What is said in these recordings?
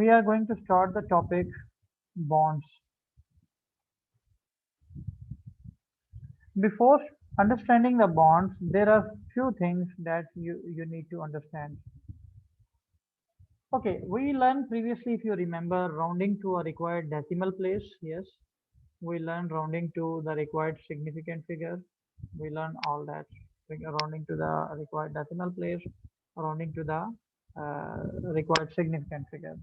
We are going to start the topic bonds. Before understanding the bonds, there are few things that you need to understand. Okay, we learned previously, if you remember, rounding to a required decimal place. Yes, we learned rounding to the required significant figure. We learned all that. Rounding to the required decimal place, rounding to the required significant figure.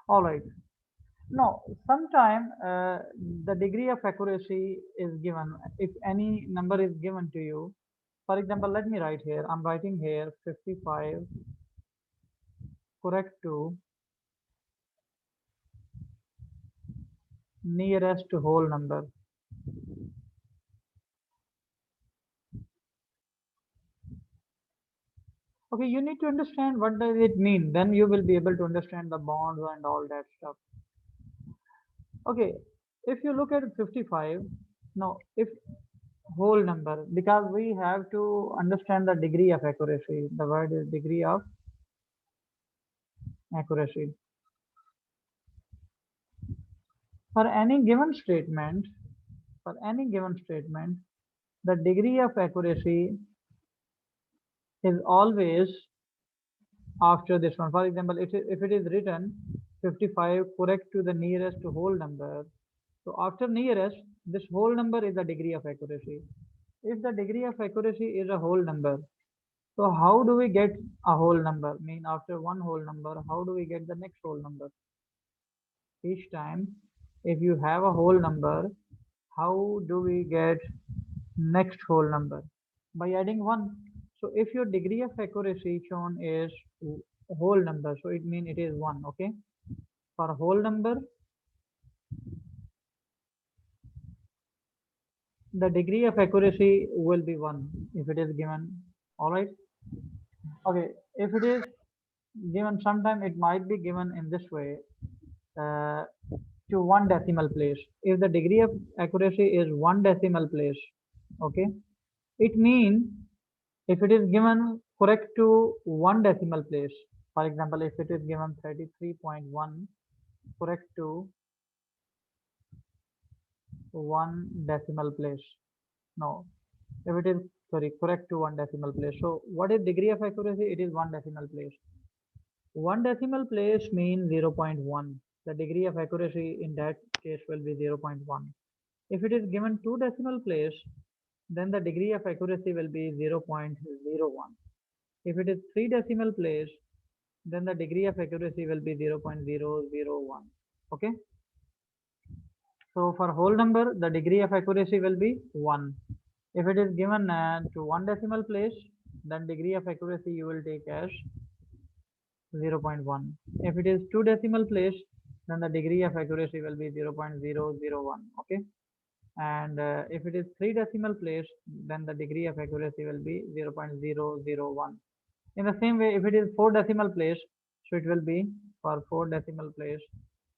All right. No, sometime the degree of accuracy is given. If any number is given to you, for example, let me write here. I'm writing here 55 correct to nearest to whole number. Okay, you need to understand what does it mean. Then you will be able to understand the bonds and all that stuff. Okay, if you look at 55, now if whole number, because we have to understand the degree of accuracy. The word is degree of accuracy. For any given statement, for any given statement, the degree of accuracy is always after this one. For example, if it is written 55 correct to the nearest whole number, so after nearest, this whole number is the degree of accuracy. If the degree of accuracy is a whole number, so how do we get a whole number? Mean after one whole number, how do we get the next whole number? Each time, if you have a whole number, how do we get next whole number? By adding 1. So if your degree of accuracy shown is whole number, so it means it is 1. Okay, for whole number, the degree of accuracy will be 1 if it is given. All right. Okay, if it is given, sometime it might be given in this way, uh, to one decimal place. If the degree of accuracy is one decimal place, okay, it means if it is given correct to one decimal place, for example, if it is given 33.1 correct to one decimal place. No, if it is, sorry, correct to one decimal place. So what is degree of accuracy? It is one decimal place. One decimal place means 0.1. The degree of accuracy in that case will be 0.1. If it is given two decimal place, then the degree of accuracy will be 0.01. If it is three decimal place, then the degree of accuracy will be 0.001. Okay. So for whole number, the degree of accuracy will be 1. If it is given to one decimal place, then degree of accuracy you will take as 0.1. If it is two decimal place, then the degree of accuracy will be 0.001. Okay. And if it is three decimal place, then the degree of accuracy will be 0.001. In the same way, if it is four decimal place, so it will be for four decimal place,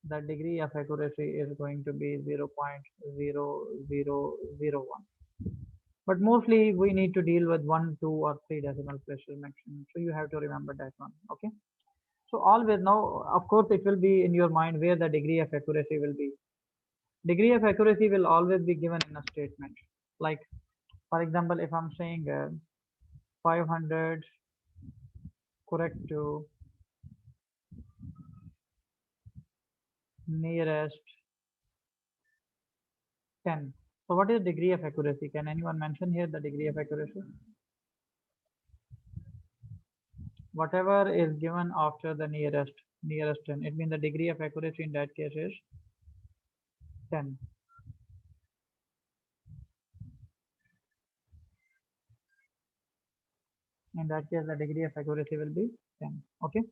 the degree of accuracy is going to be 0.0001. But mostly we need to deal with one, two, or three decimal places maximum. So you have to remember that one. Okay. So always now, of course, it will be in your mind where the degree of accuracy will be. Degree of accuracy will always be given in a statement. Like, for example, if I'm saying 500 correct to nearest 10. So what is degree of accuracy? Can anyone mention here the degree of accuracy? Whatever is given after the nearest 10. It means the degree of accuracy in that case is 10. In that case, the degree of accuracy will be 10. Okay.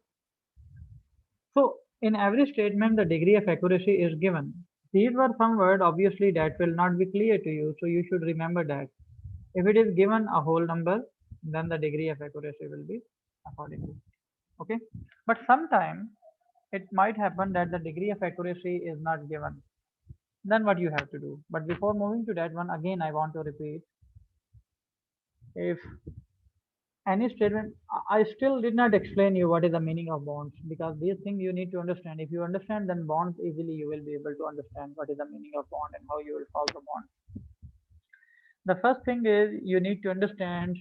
So in every statement, the degree of accuracy is given. These were some word obviously that will not be clear to you, so you should remember that. If it is given a whole number, then the degree of accuracy will be accordingly. Okay. But sometime it might happen that the degree of accuracy is not given. Then what you have to do? But before moving to that one, again I want to repeat, if any statement. I still did not explain you what is the meaning of bonds, because these things you need to understand. If you understand then bonds, easily you will be able to understand what is the meaning of bond and how you will solve the bond. The first thing is you need to understand,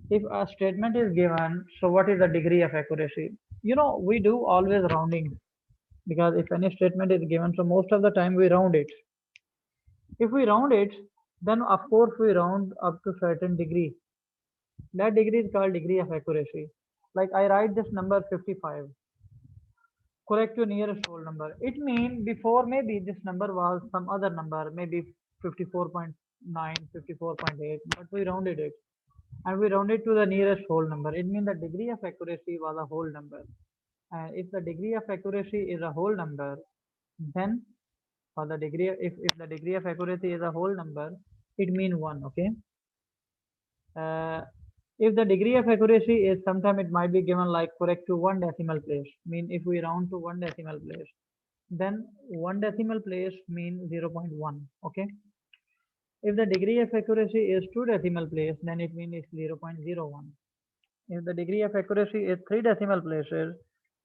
if a statement is given, so what is the degree of accuracy? We do always rounding, because if any statement is given, so most of the time we round it. If we round it, then of course we round up to certain degree. That degree is called degree of accuracy. Like I write this number 55, correct to nearest whole number. It means before maybe this number was some other number, maybe 54.9, 54.8, but we rounded it. And we rounded to the nearest whole number. It means the degree of accuracy was a whole number. And if the degree of accuracy is a whole number, then for the degree, if the degree of accuracy is a whole number, it means 1, okay? Uh, if the degree of accuracy is, sometime it might be given like correct to one decimal place. Mean if we round to one decimal place, then one decimal place mean 0.1. Okay. If the degree of accuracy is two decimal place, then it means it's 0.01. If the degree of accuracy is three decimal places,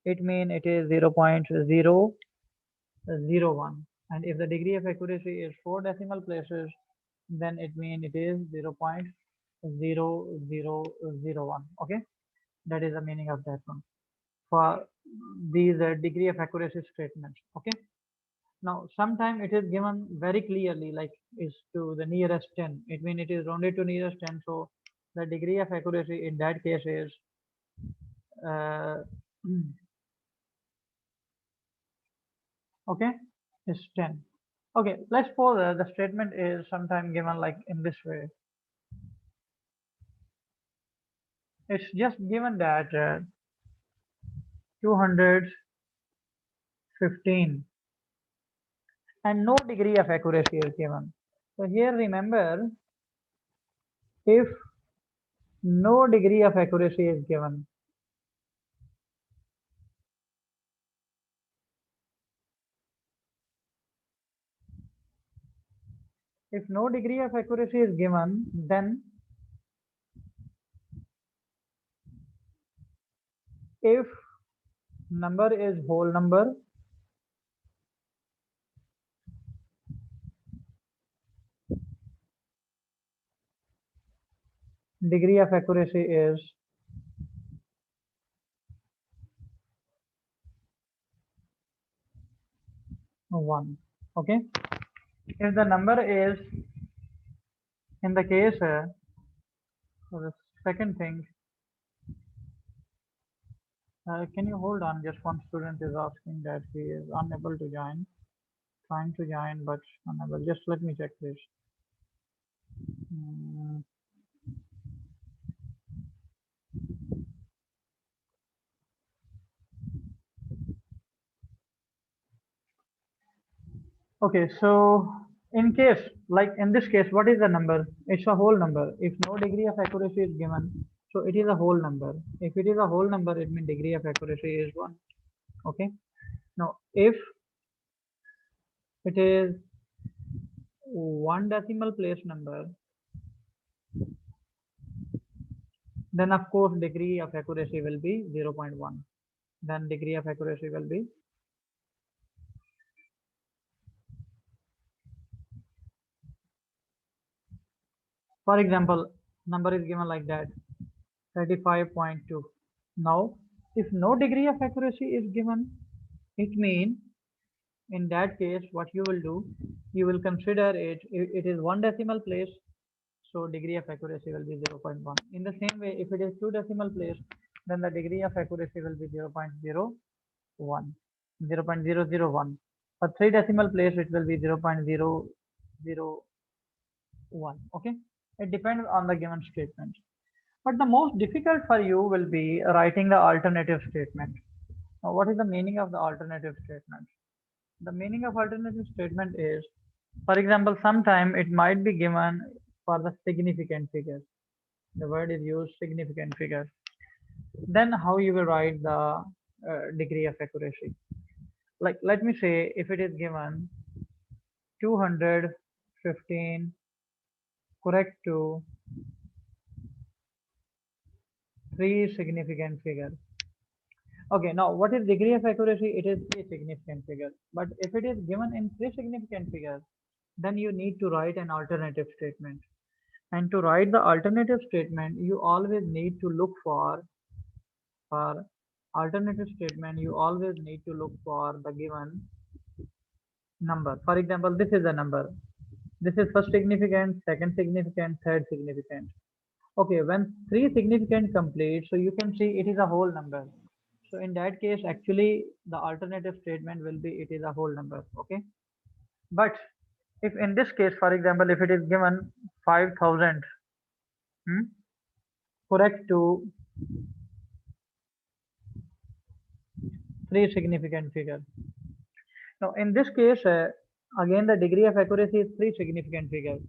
it means it is 0.001. And if the degree of accuracy is four decimal places, then it means it is 0.0001. Okay, that is the meaning of that one for these degree of accuracy statements. Okay, now sometime it is given very clearly, like is to the nearest 10. It means it is rounded to nearest 10. So the degree of accuracy in that case is uh, okay, is 10. Okay, let's suppose the statement is sometime given like in this way. It's just given that 215 and no degree of accuracy is given. So here remember, if no degree of accuracy is given, if no degree of accuracy is given, then if number is whole number, degree of accuracy is 1. Okay. If the number is, in the case, so the second thing, can you hold on? Just one student is asking that he is unable to join, trying to join but unable. Just let me check this. Mm, okay, so in case, like in this case, what is the number? It's a whole number. If no degree of accuracy is given, so it is a whole number. If it is a whole number, it means degree of accuracy is 1. Okay. Now, if it is one decimal place number, then of course degree of accuracy will be 0.1. Then degree of accuracy will be, for example, number is given like that, 35.2. Now, if no degree of accuracy is given, it means in that case, what you will do, you will consider it is one decimal place, so degree of accuracy will be 0.1. In the same way, if it is two decimal place, then the degree of accuracy will be 0.01. 0.001. For three decimal place, it will be 0.001. Okay, it depends on the given statement. But the most difficult for you will be writing the alternative statement. Now, what is the meaning of the alternative statement? The meaning of alternative statement is, for example, sometime it might be given for the significant figure. The word is used, significant figure. Then how you will write the degree of accuracy? Like, let me say, if it is given 215 correct to three significant figure. Okay, now what is degree of accuracy? It is three significant figure. But if it is given in three significant figures, then you need to write an alternative statement. And to write the alternative statement, you always need to look for alternative statement. You always need to look for the given number. For example, this is a number. This is first significant, second significant, third significant. Okay, when three significant complete, so you can see it is a whole number. So in that case, actually the alternative statement will be it is a whole number. Okay. But if in this case, for example, if it is given 5,000, hmm, correct to three significant figure. Now in this case, again the degree of accuracy is three significant figures,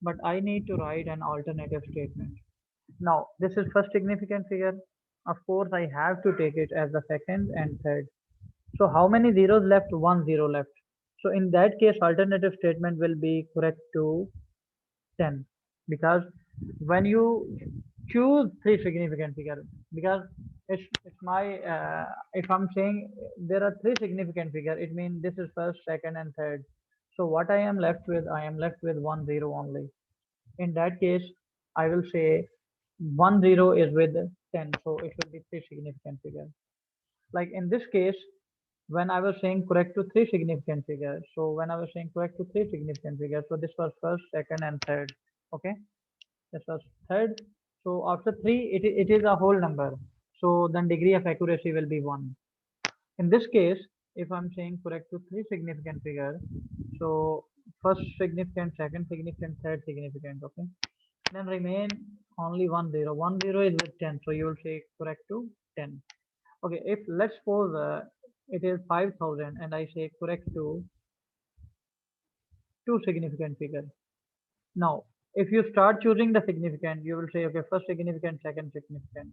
but I need to write an alternative statement. Now this is first significant figure. Of course, I have to take it as the second and third. So how many zeros left? One zero left. So in that case, alternative statement will be correct to 10, because when you choose three significant figure, because it's my if I'm saying there are three significant figure, it means this is first, second, and third. So what I am left with one zero only. In that case, I will say one zero is with 10, so it will be three significant figure. Like in this case, when I was saying correct to three significant figures, so when I was saying correct to three significant figures, so this was first, second, and third. Okay, this was third. So after three, it is a whole number. So then degree of accuracy will be one. In this case, if I'm saying correct to three significant figures, so first significant, second significant, third significant. Okay, then remain only one zero. One zero is with 10, so you will say correct to 10. Okay, if let's suppose it is 5,000 and I say correct to two significant figures. Now, if you start choosing the significant, you will say, okay, first significant, second significant.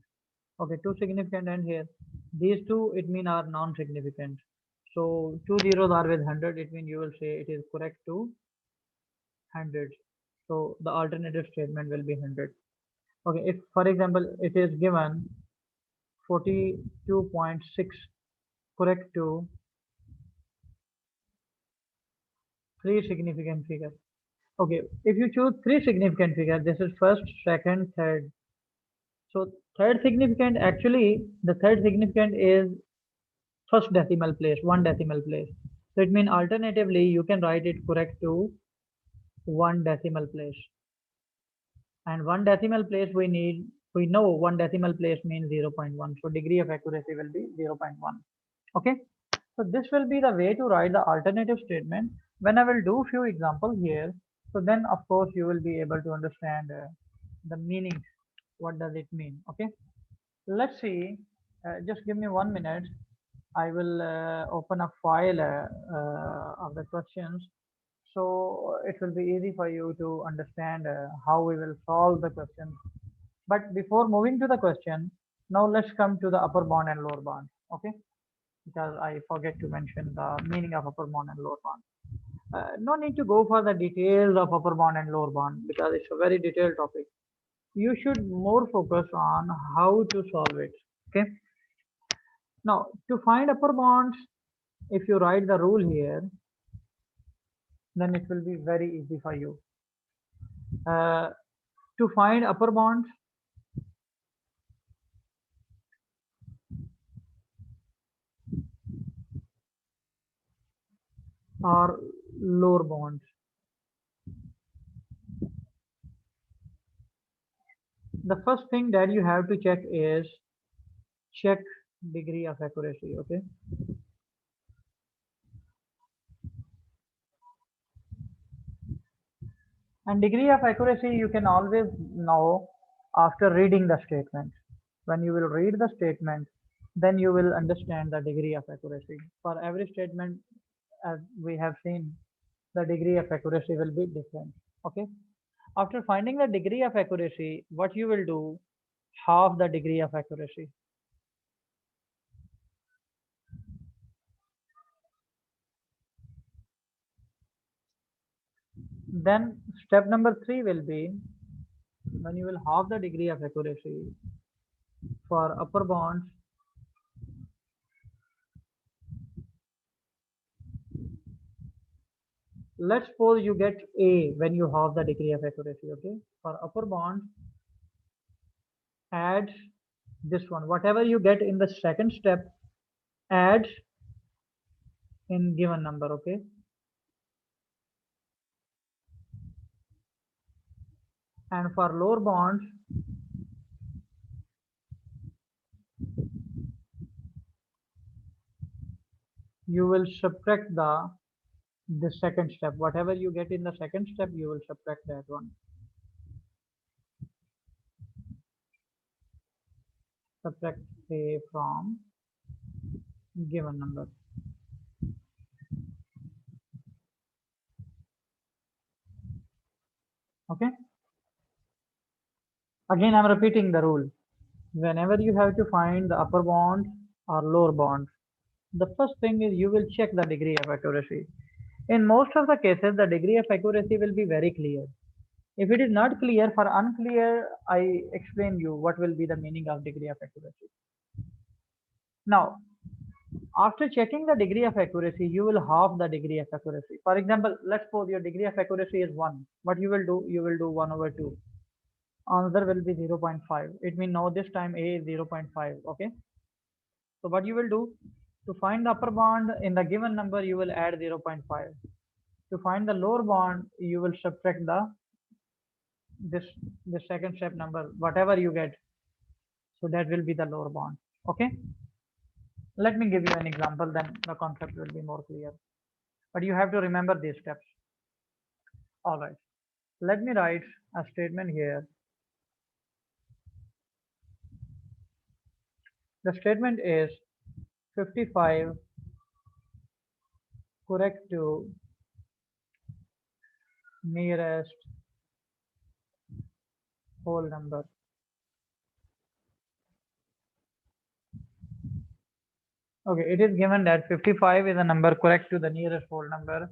Okay, two significant and here. These two, it mean are non-significant. So two zeros are with 100, it means you will say it is correct to 100. So the alternative statement will be 100. Okay, if for example, it is given 42.6 correct to three significant figures. Okay, if you choose three significant figures, this is first, second, third. So third significant, actually the third significant is first decimal place, one decimal place. So it means alternatively you can write it correct to one decimal place. And one decimal place we know one decimal place means 0.1. So degree of accuracy will be 0.1. Okay. So this will be the way to write the alternative statement. When I will do few examples here, so then of course you will be able to understand the meaning. What does it mean? Okay. Let's see. Just give me 1 minute. I will open a file of the questions, so it will be easy for you to understand how we will solve the question. But before moving to the question, now let's come to the upper bound and lower bound. Okay, because I forget to mention the meaning of upper bound and lower bound. No need to go for the details of upper bound and lower bound because it's a very detailed topic. You should more focus on how to solve it. Okay. Now to find upper bounds, if you write the rule here, then it will be very easy for you. Uh, to find upper bounds, or lower bounds, the first thing that you have to check is check degree of accuracy. Okay. And degree of accuracy you can always know after reading the statement. When you will read the statement, then you will understand the degree of accuracy. For every statement, as we have seen, the degree of accuracy will be different. Okay. After finding the degree of accuracy, what you will do, half the degree of accuracy. Then step number 3 will be, when you will halve the degree of accuracy, for upper bonds, let's suppose you get A when you halve the degree of accuracy, okay? For upper bond, add this one. Whatever you get in the second step, add in given number, okay? And for lower bonds, you will subtract the second step. Whatever you get in the second step, you will subtract that one. Subtract A from given number. Okay. Again, I'm repeating the rule. Whenever you have to find the upper bound or lower bound, the first thing is you will check the degree of accuracy. In most of the cases, the degree of accuracy will be very clear. If it is not clear, for unclear, I explain you what will be the meaning of degree of accuracy. Now, after checking the degree of accuracy, you will halve the degree of accuracy. For example, let's suppose your degree of accuracy is 1. What you will do? You will do 1 over 2. Answer will be 0.5. It means now this time A is 0.5. Okay. So what you will do? To find the upper bound in the given number, you will add 0.5. To find the lower bound, you will subtract this the second step number, whatever you get. So that will be the lower bound. Okay. Let me give you an example, then the concept will be more clear. But you have to remember these steps. All right. Let me write a statement here. The statement is 55 correct to nearest whole number. Okay, it is given that 55 is a number correct to the nearest whole number.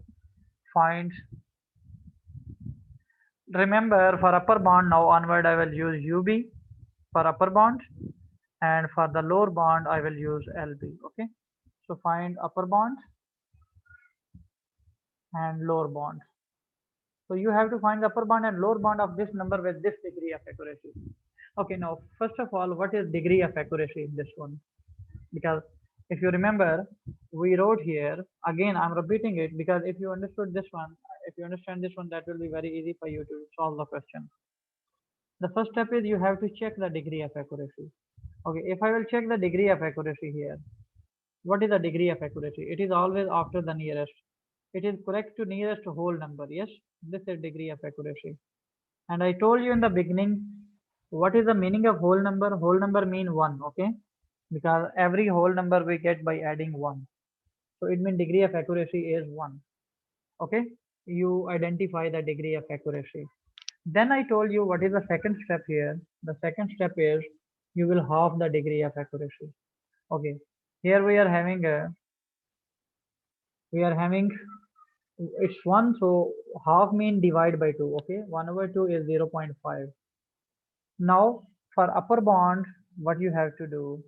Find. Remember, for upper bound now onward I will use UB for upper bound, and for the lower bound I will use LB. Okay, so find upper bound and lower bound. So you have to find the upper bound and lower bound of this number with this degree of accuracy. Okay, now first of all, what is degree of accuracy in this one? Because if you remember, we wrote here, again I'm repeating it because if you understood this one, if you understand this one, that will be very easy for you to solve the question. The first step is you have to check the degree of accuracy. Okay, if I will check the degree of accuracy here, what is the degree of accuracy? It is always after the nearest. It is correct to nearest whole number. Yes, this is degree of accuracy. And I told you in the beginning, what is the meaning of whole number? Whole number mean 1, okay? Because every whole number we get by adding 1. So it means degree of accuracy is 1. Okay? You identify the degree of accuracy. Then I told you what is the second step here. The second step is you will halve the degree of accuracy. Okay. Here we are having it's 1, so half mean divide by 2. Okay, 1 over 2 is 0.5. Now for upper bound, what you have to do,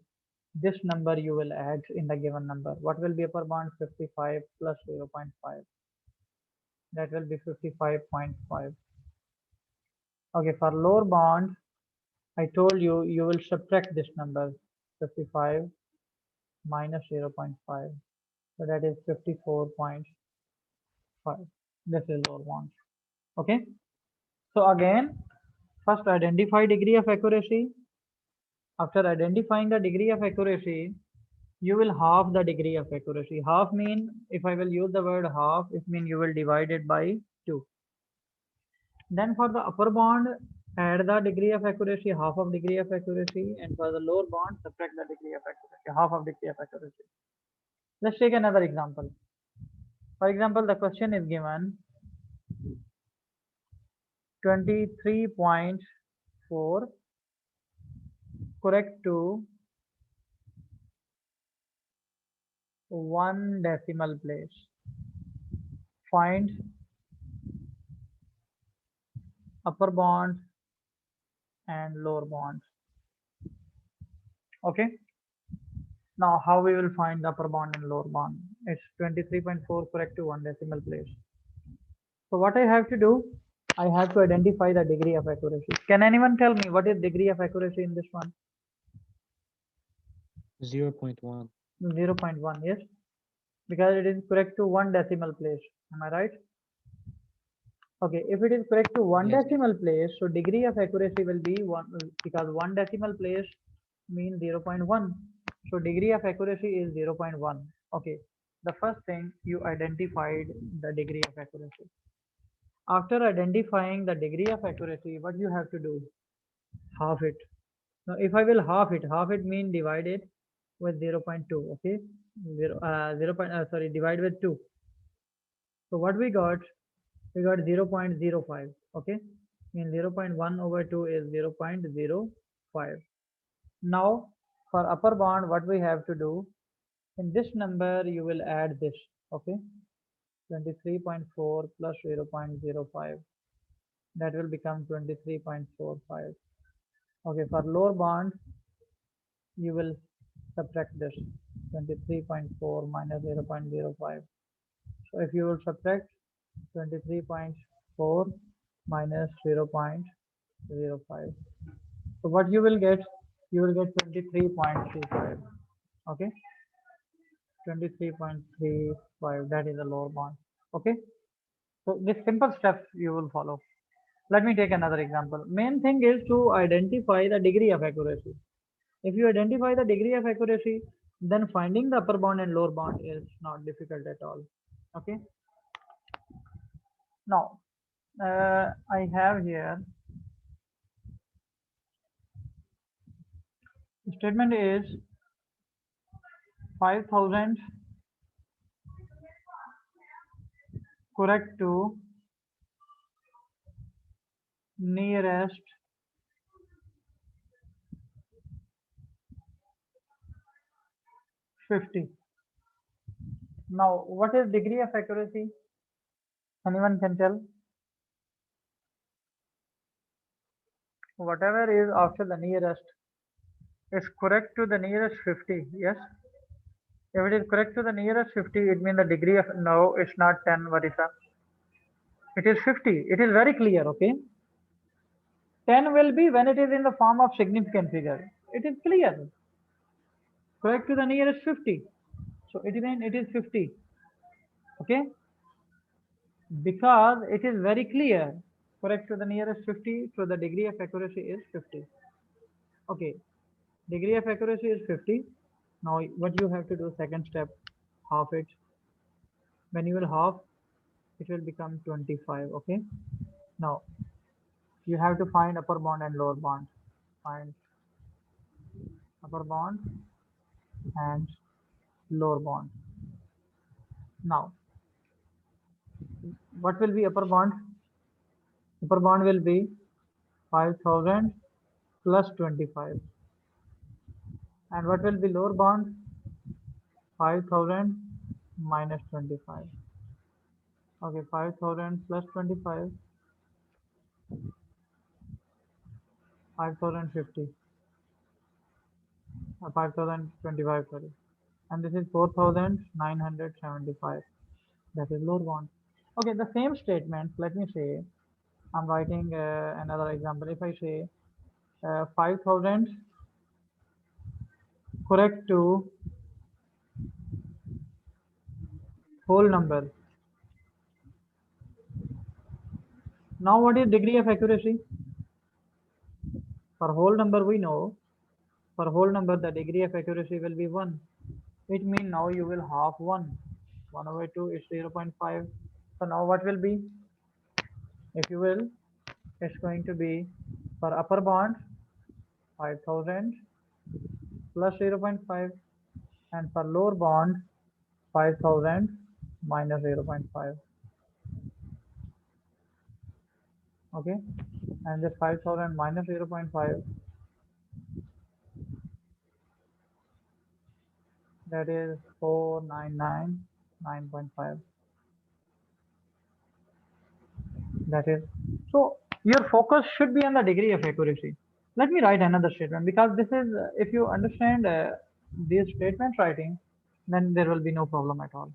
this number you will add in the given number. What will be upper bound? 55 plus 0.5. That will be 55.5. Okay, for lower bound, I told you you will subtract this number, 55 minus 0.5. So that is 54.5. This is lower bound. Okay. So again, first identify degree of accuracy. After identifying the degree of accuracy, you will halve the degree of accuracy. Half mean, if I will use the word half, it means you will divide it by 2. Then for the upper bound, add the degree of accuracy, half of degree of accuracy, and for the lower bound, subtract the degree of accuracy, half of degree of accuracy. Let's take another example. For example, the question is given 23.4 correct to 1 decimal place. Find upper bound and lower bound. Okay. Now how we will find the upper bound and lower bound? It's 23.4 correct to one decimal place. So what I have to do, I have to identify the degree of accuracy. Can anyone tell me what is degree of accuracy in this one? 0.1. 0.1, yes, because it is correct to one decimal place. Am I right? Okay, if it is correct to one Yes. decimal place, so degree of accuracy will be one, because one decimal place means 0.1. So degree of accuracy is 0.1. Okay, the first thing you identified the degree of accuracy. After identifying the degree of accuracy, what you have to do? Half it. Now, if I will half it mean divide it with 0.2. Okay, 0, sorry, divide with 2. So what we got? We got 0.05. Okay, mean 0.1 over 2 is 0.05. Now for upper bound, what we have to do? In this number, you will add this. Okay, 23.4 plus 0.05. That will become 23.45. Okay, for lower bound, you will subtract this 23.4 minus 0.05. So if you will subtract 23.4 minus 0.05, so what you will get? You will get 23.35. Okay, 23.35. That is a lower bound. Okay, so this simple steps you will follow. Let me take another example. Main thing is to identify the degree of accuracy. If you identify the degree of accuracy, then finding the upper bound and lower bound is not difficult at all. Okay. Now, I have here the statement is 5,000 correct to nearest 50. Now, what is degree of accuracy? Anyone can tell? Whatever is after the nearest is correct to the nearest 50. Yes. If it is correct to the nearest 50, it means the degree of, no, it's not 10, Varisa. It is 50. It is very clear, okay? 10 will be when it is in the form of significant figure. It is clear. Correct to the nearest 50. So it means it is 50. Okay? Because it is very clear. Correct to the nearest 50. So the degree of accuracy is 50. Okay. Degree of accuracy is 50. Now what you have to do, second step, half it. When you will half, it will become 25. Okay? Now you have to find upper bound and lower bound. Find upper bound and lower bound. Now, what will be upper bound? Upper bound will be 5,000 plus 25. And what will be lower bound? 5,000 minus 25. Okay, 5,000 plus 25, 5,050, 5,025, sorry. And this is 4,975. That is lower bound. Okay, the same statement, let me say, I'm writing another example. If I say 5,000 correct to whole number. Now what is degree of accuracy? For whole number we know, for whole number the degree of accuracy will be 1. It means now you will half 1. 1 over 2 is 0.5. So now what will be? If you will, it's going to be for upper bound 5,000 plus 0.5, and for lower bound 5,000 minus 0.5. Okay, and this 5,000 minus 0.5, that is 4999.5. That is, so your focus should be on the degree of accuracy. Let me write another statement because this is, if you understand these statement writing, then there will be no problem at all.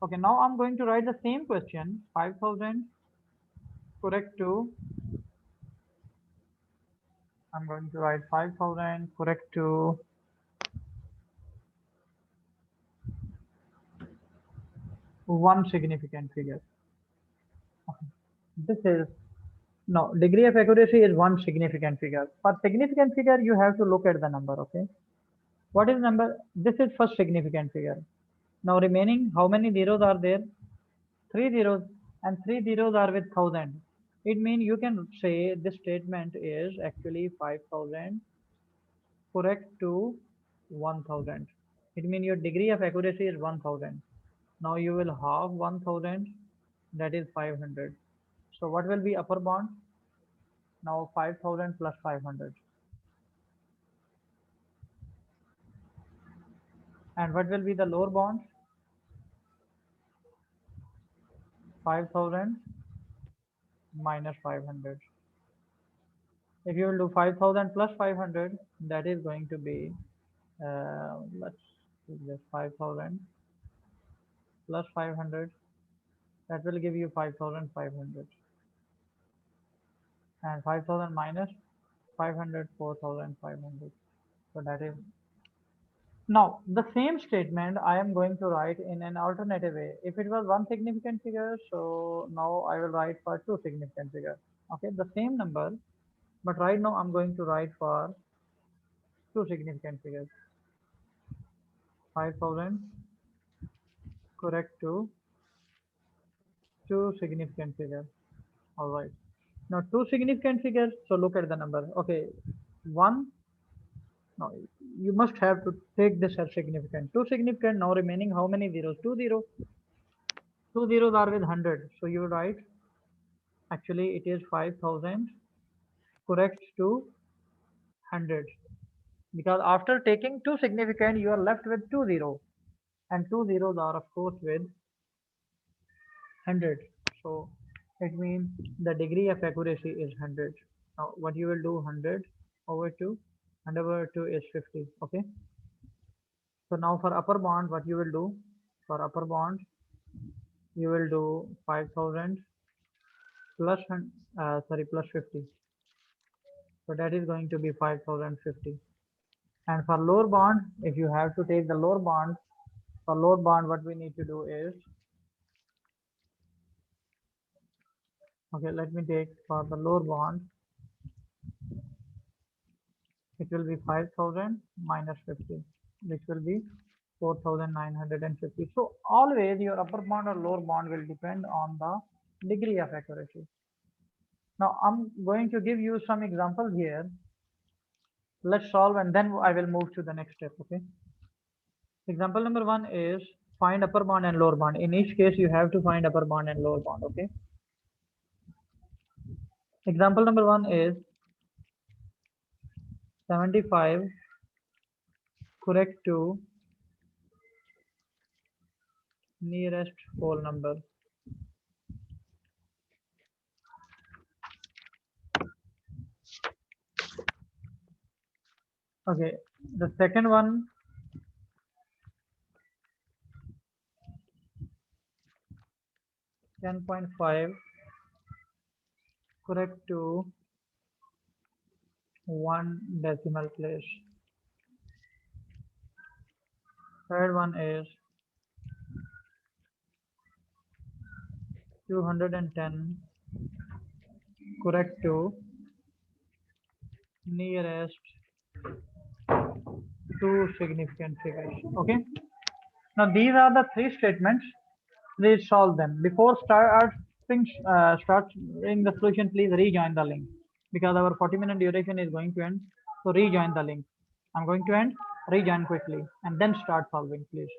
Okay, now I'm going to write the same question, 5,000 correct to, I'm going to write 5,000 correct to one significant figure. Okay. This is, no, degree of accuracy is one significant figure. For significant figure, you have to look at the number, okay? What is number? This is first significant figure. Now remaining, how many zeros are there? Three zeros, and three zeros are with 1,000. It means you can say this statement is actually 5,000 correct to 1,000. It means your degree of accuracy is 1,000. Now you will halve 1,000, that is 500. So what will be upper bound? Now 5,000 plus 500. And what will be the lower bound? 5,000 minus 500. If you will do 5,000 plus 500, that is going to be, let's do this 5,000 plus 500, that will give you 5,500. And 5,000 minus 500, 4,500. So that is, now the same statement I am going to write in an alternative way. If it was one significant figure, so now I will write for two significant figures. Okay, the same number, but right now I'm going to write for two significant figures. 5,000 correct to two significant figures. All right. Now two significant figures. So look at the number. Okay, one. Now you must have to take this as significant. Two significant. Now remaining how many zeros? Two zero. Two zeros are with 100. So you write. Actually, it is 5,000 correct to 100, because after taking two significant, you are left with two zero, and two zeros are of course with 100. So it means the degree of accuracy is 100. Now what you will do, 100 over 2, 100 over 2 is 50. Okay. So now for upper bound, what you will do, for upper bound, you will do 5,000 plus, plus 50. So that is going to be 5,050. And for lower bound, if you have to take the lower bound, for lower bound, what we need to do is, okay, let me take for the lower bound, it will be 5,000 minus 50, which will be 4,950. So always your upper bound or lower bound will depend on the degree of accuracy. Now I'm going to give you some examples here. Let's solve and then I will move to the next step. Okay. Example number one is find upper bound and lower bound. In each case, you have to find upper bound and lower bound. Okay. Example number one is 75 correct to nearest whole number. Okay, the second one, 10.5 correct to one decimal place. Third one is 210 correct to nearest two significant figures. Okay. Now these are the three statements. Please solve them. Before starting the solution, please rejoin the link because our 40-minute duration is going to end. So rejoin the link. I'm going to end. Rejoin quickly and then start solving, please.